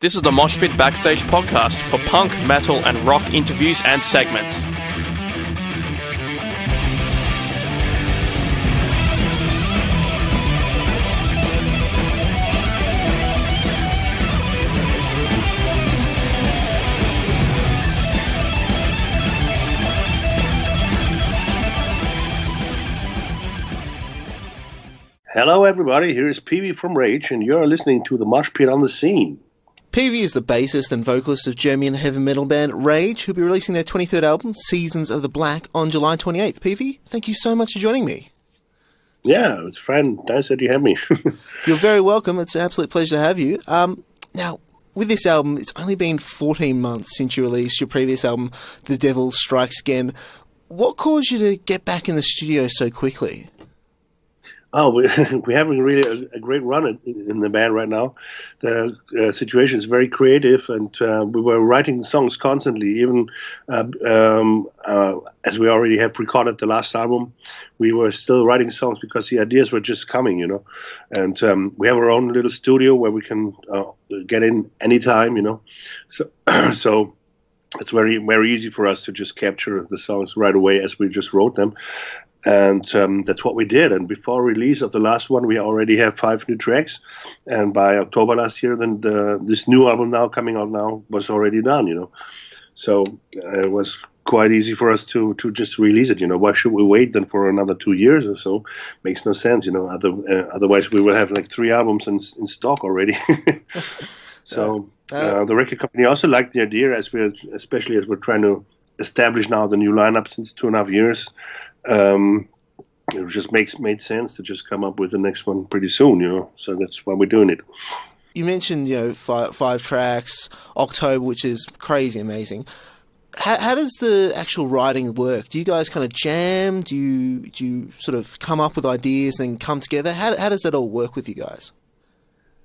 This is the Moshpit Backstage podcast for punk, metal, and rock interviews and segments. Hello everybody, here is Peavy from Rage, and you're listening to the Moshpit on the Scene. Peavy is the bassist and vocalist of German heavy metal band Rage, who'll be releasing their 23rd album, Seasons of the Black, on July 28th. Peavy, thank you so much for joining me. Yeah, it's fun. Nice that you have me. You're very welcome. It's an absolute pleasure to have you. Now, with this album, it's only been 14 months since you released your previous album, The Devil Strikes Again. What caused you to get back in the studio so quickly? Oh, we're having really a great run in the band right now. The situation is very creative, and we were writing songs constantly. Even as we already have recorded the last album, we were still writing songs because the ideas were just coming, you know. And we have our own little studio where we can get in anytime, you know. So it's very, very easy for us to just capture the songs right away as we just wrote them. And that's what we did. And before release of the last one, we already have 5 new tracks. And by October last year, then this new album now coming out now was already done, you know. So it was quite easy for us to just release it, you know. Why should we wait then for another 2 years or so? Makes no sense, you know. Otherwise, we will have like 3 albums in stock already. So the record company also liked the idea, especially as we're trying to establish now the new lineup since 2.5 years. It just made sense to just come up with the next one pretty soon, you know. So that's why we're doing it. You mentioned, you know, 5 tracks, October, which is crazy amazing. How does the actual writing work? Do you guys kind of jam? Do you sort of come up with ideas and come together? How does that all work with you guys?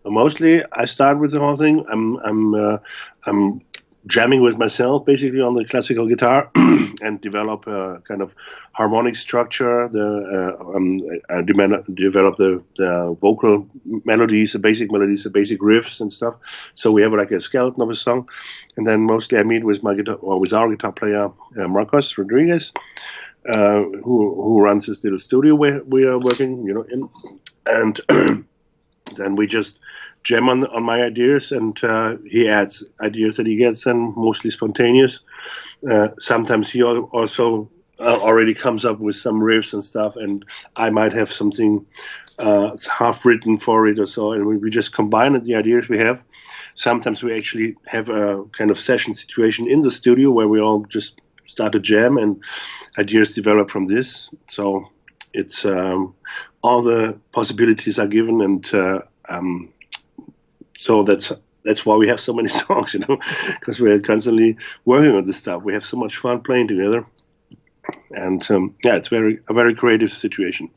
Mostly, I start with the whole thing. I'm jamming with myself basically on the classical guitar and develop a kind of harmonic structure. I develop the vocal melodies, the basic riffs and stuff. So we have like a skeleton of a song, and then mostly I meet with with our guitar player Marcos Rodriguez, who runs this little studio where we are working, you know, in, and then we just jam on my ideas, and he adds ideas that he gets, and mostly spontaneous. Sometimes he also already comes up with some riffs and stuff, and I might have something half written for it or so, and we just combine the ideas we have. Sometimes we actually have a kind of session situation in the studio where we all just start to jam, and ideas develop from this. So it's all the possibilities are given, and so that's why we have so many songs, you know, because we're constantly working on this stuff. We have so much fun playing together, and it's a very creative situation.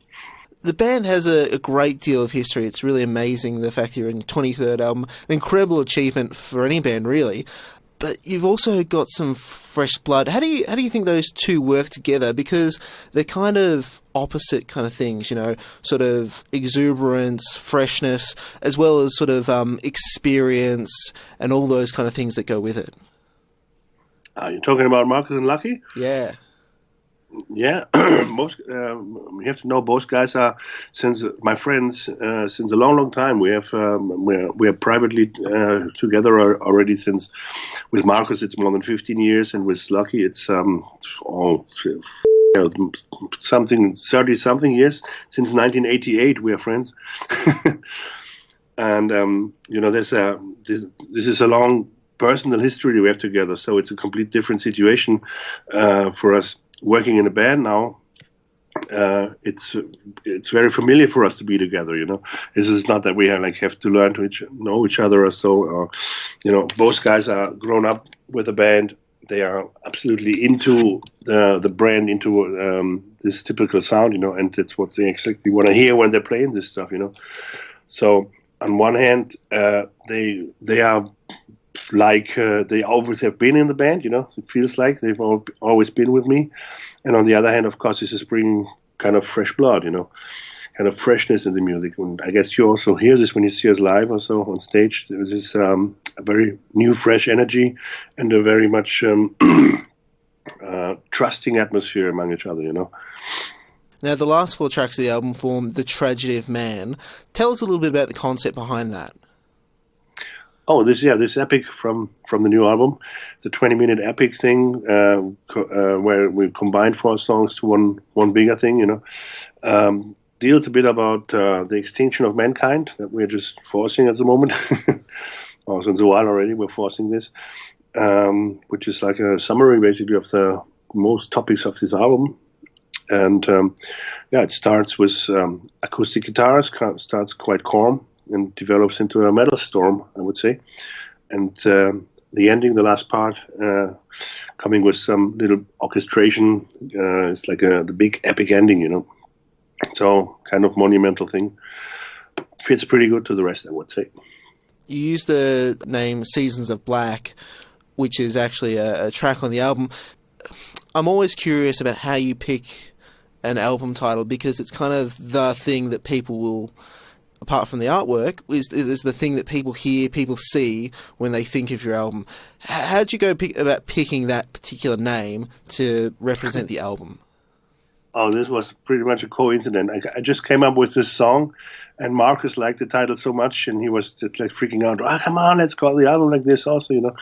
The band has a great deal of history. It's really amazing the fact you're in your 23rd album, an incredible achievement for any band, really. But you've also got some fresh blood. How do you think those two work together? Because they're kind of opposite kind of things, you know, sort of exuberance, freshness, as well as sort of experience and all those kind of things that go with it. You're talking about Marcus and Lucky? Yeah. Yeah, you have to know both guys are my friends since a long time. We are privately together already since. With Marcus it's more than 15 years, and with Lucky it's 30 something years. Since 1988 we are friends, and you know this is a long personal history we have together. So it's a complete different situation for us. Working in a band now, it's very familiar for us to be together. You know, this is not that we have to learn to know each other or so. You know, both guys are grown up with a band. They are absolutely into the brand, into this typical sound. You know, and it's what they exactly want to hear when they're playing this stuff. You know, so on one hand, they are like they always have been in the band, you know. It feels like they've always been with me. And on the other hand, of course, this is bringing kind of fresh blood, you know, kind of freshness in the music. And I guess you also hear this when you see us live or so on stage. There is a very new, fresh energy and a very much trusting atmosphere among each other, Now, the last 4 tracks of the album form The Tragedy of Man. Tell us a little bit about the concept behind that. Oh, this epic from the new album. It's a 20-minute epic thing where we combined 4 songs to one bigger thing, deals a bit about the extinction of mankind that we're just forcing at the moment. Or since a while already, we're forcing this, which is like a summary basically of the most topics of this album. And it starts with acoustic guitars, starts quite calm and develops into a metal storm, I would say. And the ending, the last part, coming with some little orchestration, it's like the big epic ending, So kind of monumental thing. Fits pretty good to the rest, I would say. You use the name Seasons of Black, which is actually a track on the album. I'm always curious about how you pick an album title, because it's kind of the thing that people will, apart from the artwork, is the thing that people hear, people see when they think of your album. How'd you go about picking that particular name to represent the album? Oh, this was pretty much a coincidence. I just came up with this song, and Marcus liked the title so much, and he was just like freaking out. Oh, come on, let's call the album like this also,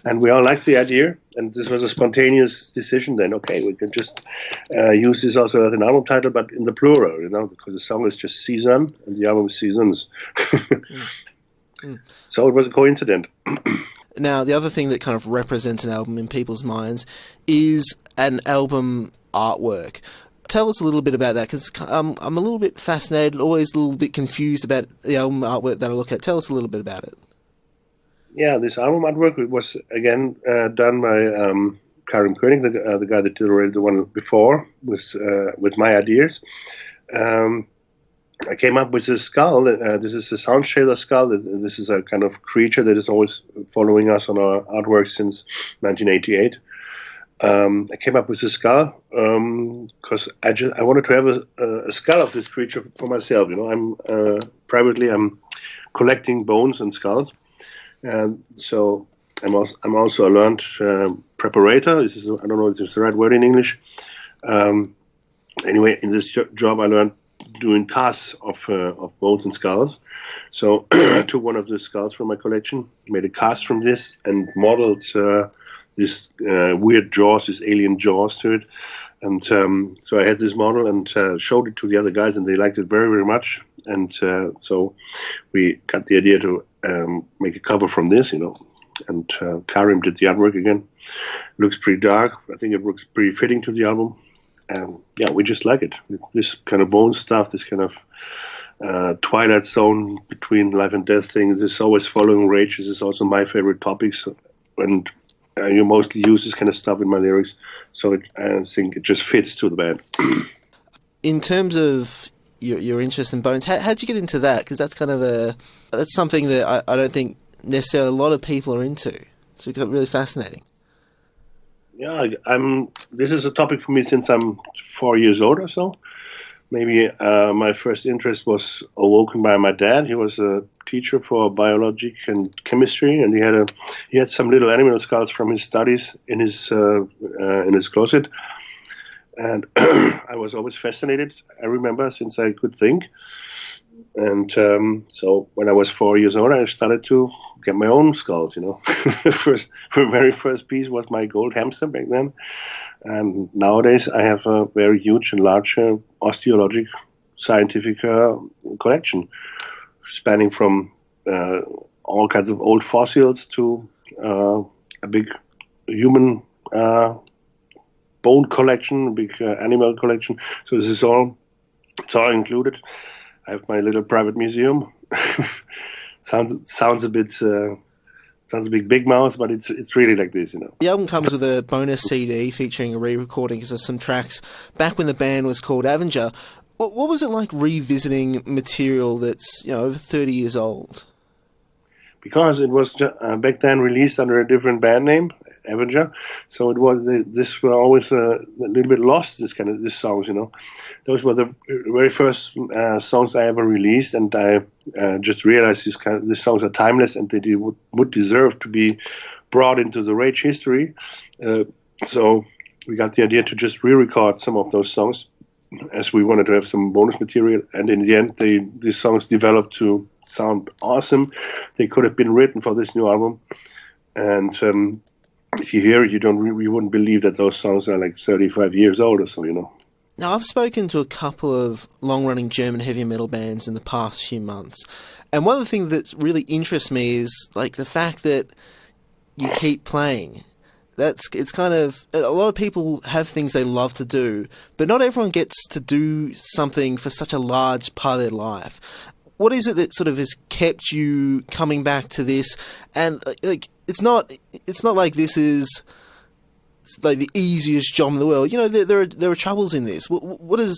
And we all liked the idea, and this was a spontaneous decision then. Okay, we can just use this also as an album title, but in the plural, because the song is just Season, and the album is Seasons. So it was a coincidence. Now, the other thing that kind of represents an album in people's minds is an album artwork. Tell us a little bit about that, because I'm a little bit fascinated, always a little bit confused about the album artwork that I look at. Tell us a little bit about it. Yeah, this album artwork was, again, done by Karim Koenig, the guy that did already the one before, with my ideas. I came up with this skull. This is a Sound Shader skull. This is a kind of creature that is always following us on our artwork since 1988. I came up with this skull because I wanted to have a skull of this creature for myself. I'm privately collecting bones and skulls, and so I'm also a learned preparator. I don't know if it's the right word in English. Anyway, in this job, I learned doing casts of bones and skulls. So I took one of the skulls from my collection, made a cast from this, and modeled this weird jaws, this alien jaws to it. And so I had this model and showed it to the other guys, and they liked it very, very much. And so we got the idea to make a cover from this, And Karim did the artwork again. Looks pretty dark. I think it looks pretty fitting to the album. Yeah, we just like it. This kind of bone stuff, this kind of twilight zone between life and death thing. This is always following Rage. This is also my favorite topic. And you mostly use this kind of stuff in my lyrics. So I think it just fits to the band. In terms of your interest in bones, how'd you get into that? Because that's kind of that's something that I don't think necessarily a lot of people are into. So it got really fascinating. Yeah, this is a topic for me since I'm 4 years old or so. Maybe my first interest was awoken by my dad. He was a teacher for biology and chemistry, and he had some little animal skulls from his studies in his closet. And I was always fascinated, I remember, since I could think. And so when I was 4 years old, I started to get my own skulls, The very first piece was my gold hamster back then. And nowadays I have a very huge and large osteologic scientific collection, spanning from all kinds of old fossils to a big human bone collection, a big animal collection. So this is it's all included. I have my little private museum. Sounds a bit big mouth, but it's really like this, The album comes with a bonus CD featuring a re-recording of some tracks back when the band was called Avenger. What was it like revisiting material that's over 30 years old? Because it was back then released under a different band name, Avenger. So it was this were always a little bit lost. This songs, those were the very first songs I ever released, and I just realized these songs are timeless and that they would deserve to be brought into the Rage history. So we got the idea to just re-record some of those songs, as we wanted to have some bonus material, and in the end, these songs developed to sound awesome. They could have been written for this new album, and if you hear it, you wouldn't believe that those songs are like 35 years old or so, Now, I've spoken to a couple of long-running German heavy metal bands in the past few months, and one of the things that really interests me is like the fact that you keep playing. It's kind of, a lot of people have things they love to do, but not everyone gets to do something for such a large part of their life. What is it that sort of has kept you coming back to this? And like, it's not like this is like the easiest job in the world. There are troubles in this. What has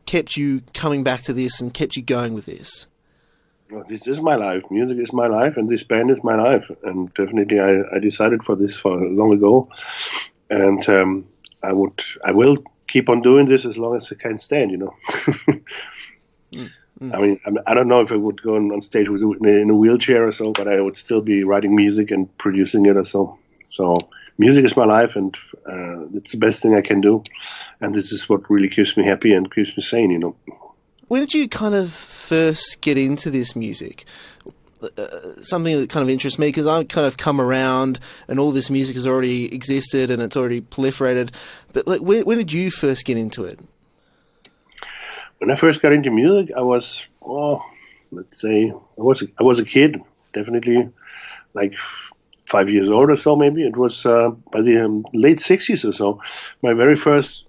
kept you coming back to this and kept you going with this? Well, this is my life. Music is my life, and this band is my life. And definitely, I decided for this for long ago, and I will keep on doing this as long as I can stand. I mean, I don't know if I would go on stage in a wheelchair or so, but I would still be writing music and producing it or so. So music is my life, and it's the best thing I can do. And this is what really keeps me happy and keeps me sane. When did you kind of first get into this music? Something that kind of interests me, because I've kind of come around and all this music has already existed and it's already proliferated. But like, when did you first get into it? When I first got into music, I was, let's say, I was a kid, definitely like 5 years old or so, maybe. It was by the late 60s or so. My very first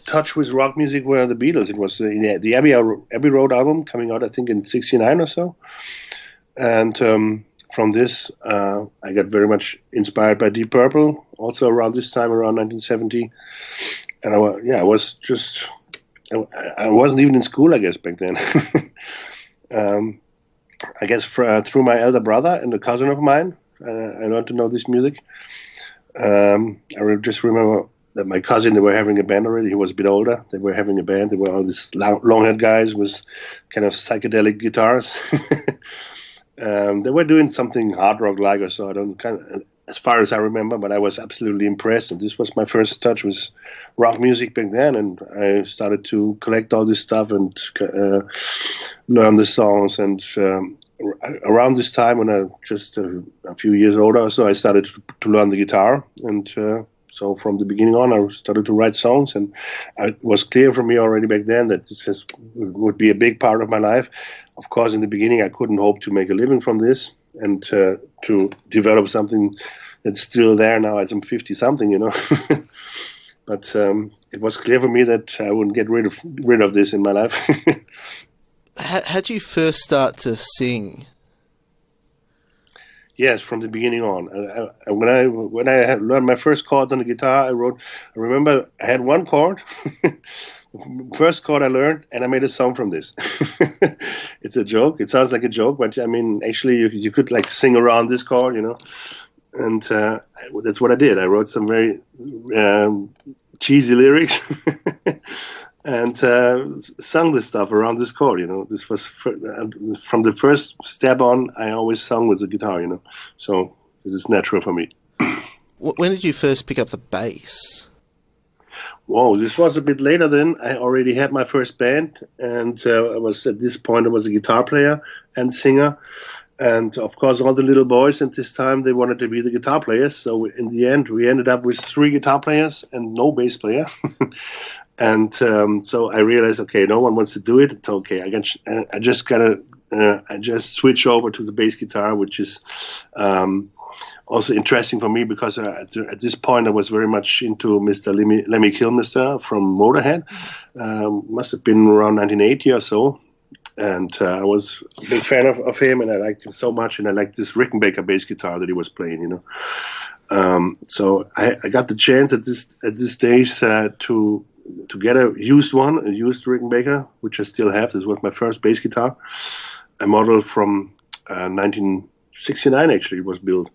touch with rock music were the Beatles. It was the Abbey Road album coming out, I think, in '69 or so. And from this, I got very much inspired by Deep Purple, also around this time, around 1970. And I wasn't even in school, I guess, back then. I guess through my elder brother and a cousin of mine, I learned to know this music. I just remember that my cousin, they were having a band already. He was a bit older. They were having a band. They were all these long-haired guys with kind of psychedelic guitars. They were doing something hard rock-like or so. As far as I remember, but I was absolutely impressed. And this was my first touch with rock music back then. And I started to collect all this stuff and learn the songs. And around this time, when I just a few years older or so, I started to learn the guitar. And so from the beginning on, I started to write songs, and it was clear for me already back then that this would be a big part of my life. Of course, in the beginning, I couldn't hope to make a living from this and to develop something that's still there now as I'm 50-something, But it was clear for me that I wouldn't get rid of this in my life. How'd you first start to sing? Yes, from the beginning on. When I had learned my first chords on the guitar, I remember I had one chord, the first chord I learned, and I made a song from this. It's a joke. It sounds like a joke, but I mean, actually, you could like sing around this chord, and that's what I did. I wrote some very cheesy lyrics. And sung this stuff around this chord, This was from the first step on. I always sung with the guitar, So this is natural for me. When did you first pick up the bass? Whoa, this was a bit later then. I already had my first band, and at this point I was a guitar player and singer. And of course, all the little boys at this time, they wanted to be the guitar players. So in the end, we ended up with 3 guitar players and no bass player. And so I realized, okay, no one wants to do it. It's okay. I just switch over to the bass guitar, which is also interesting for me because at this point I was very much into Mr. Lemmy Kilmister from Motörhead. Must have been around 1980 or so. And I was a big fan of him, and I liked him so much, and I liked this Rickenbacker bass guitar that he was playing, So I got the chance at this stage to get a used Rickenbacker, which I still have. This was my first bass guitar. A model from 1969, actually, it was built.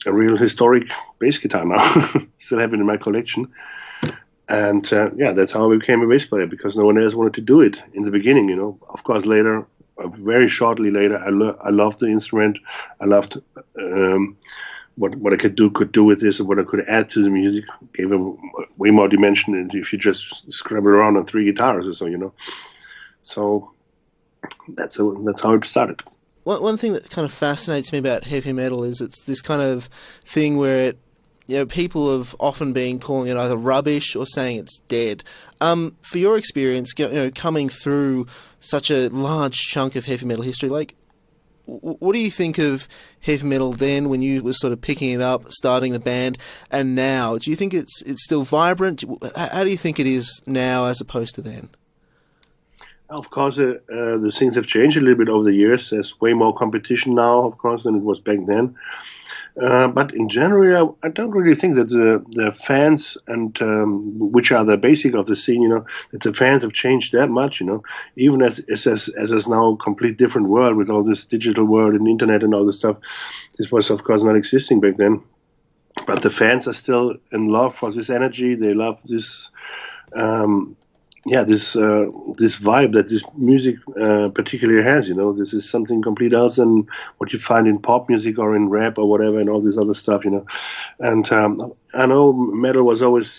a real historic bass guitar now. Still have it in my collection. And that's how I became a bass player, because no one else wanted to do it in the beginning, you know. Of course, later, very shortly later, I loved the instrument. I loved what I could do with this, and what I could add to the music. Gave a way more dimension than if you just scrabble around on 3 guitars or so, you know. So that's how it started. One thing that kind of fascinates me about heavy metal is it's this kind of thing where people have often been calling it either rubbish or saying it's dead. For your experience, coming through such a large chunk of heavy metal history, like, what do you think of heavy metal then, when you were sort of picking it up, starting the band, and now? Do you think it's still vibrant? How do you think it is now as opposed to then? Of course, the things have changed a little bit over the years. There's way more competition now, of course, than it was back then. But in general, I don't really think that the fans, and which are the basic of the scene, that the fans have changed that much. Even as is now a complete different world with all this digital world and internet and all this stuff. This was, of course, not existing back then. But the fans are still in love for this energy. They love this. This vibe that this music particularly has, this is something complete else than what you find in pop music or in rap or whatever and all this other stuff, And I know metal was always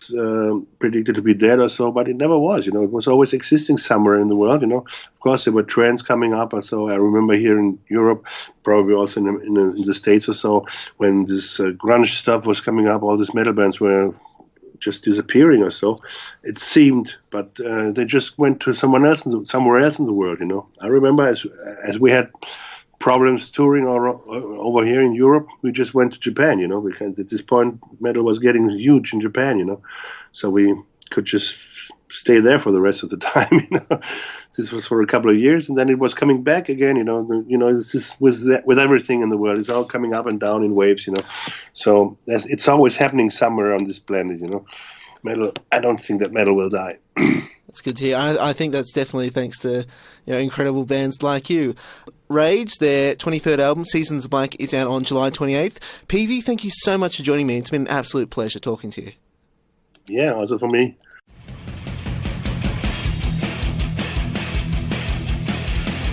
predicted to be dead or so, but it never was, It was always existing somewhere in the world, Of course, there were trends coming up or so. I remember here in Europe, probably also in the States or so, when this grunge stuff was coming up, all these metal bands were just disappearing or so, it seemed, but they just went to somewhere else in the world. I remember as we had problems touring over here in Europe, we just went to Japan. Because at this point metal was getting huge in Japan. So we could just stay there for the rest of the time. This was for a couple of years, and then it was coming back again. This is with everything in the world, it's all coming up and down in waves. So it's always happening somewhere on this planet. Metal. I don't think that metal will die. That's good to hear. I think that's definitely thanks to incredible bands like you. Rage, their 23rd album, Seasons of Black, is out on July 28th. Peavy, thank you so much for joining me. It's been an absolute pleasure talking to you. Yeah, also for me.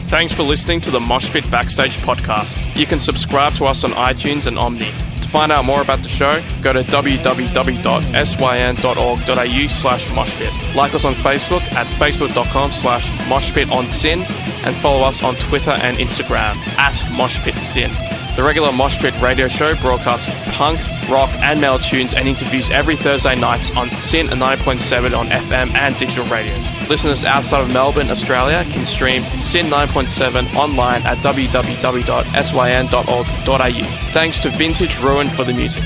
Thanks for listening to the Moshpit Backstage podcast. You can subscribe to us on iTunes and Omni. To find out more about the show, go to www.syn.org.au/moshpit. Like us on Facebook at facebook.com/moshpitonsin, and follow us on Twitter and Instagram at moshpitsin. The regular Moshpit radio show broadcasts punk, rock and metal tunes and interviews every Thursday nights on Sin 9.7 on FM and digital radios. Listeners outside of Melbourne, Australia can stream Sin 9.7 online at www.syn.org.au. Thanks to Vintage Ruin for the music.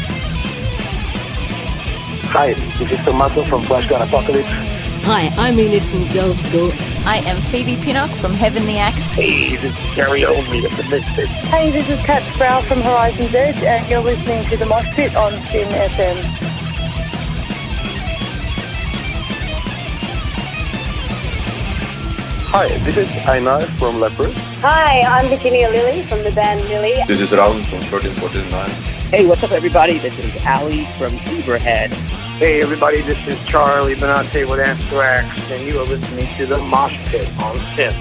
Hi, this is Tomato from Flash Gun Apocalypse. Hi, I'm Enid from Girls School. I am Phoebe Pinnock from Heavenly Axe. Hey, this is Gary Olney of the Misfits. Hey, this is Kat Sproul from Horizon's Edge, and you're listening to the Moshpit on Sin FM. Hi, this is Einar from Leopard. Hi, I'm Virginia Lilly from the band Lily. This is Raul from 1349. Hey, what's up, everybody? This is Ali from Uberhead. Hey, everybody, this is Charlie Benante with Anthrax, and you are listening to the Moshpit on Sin.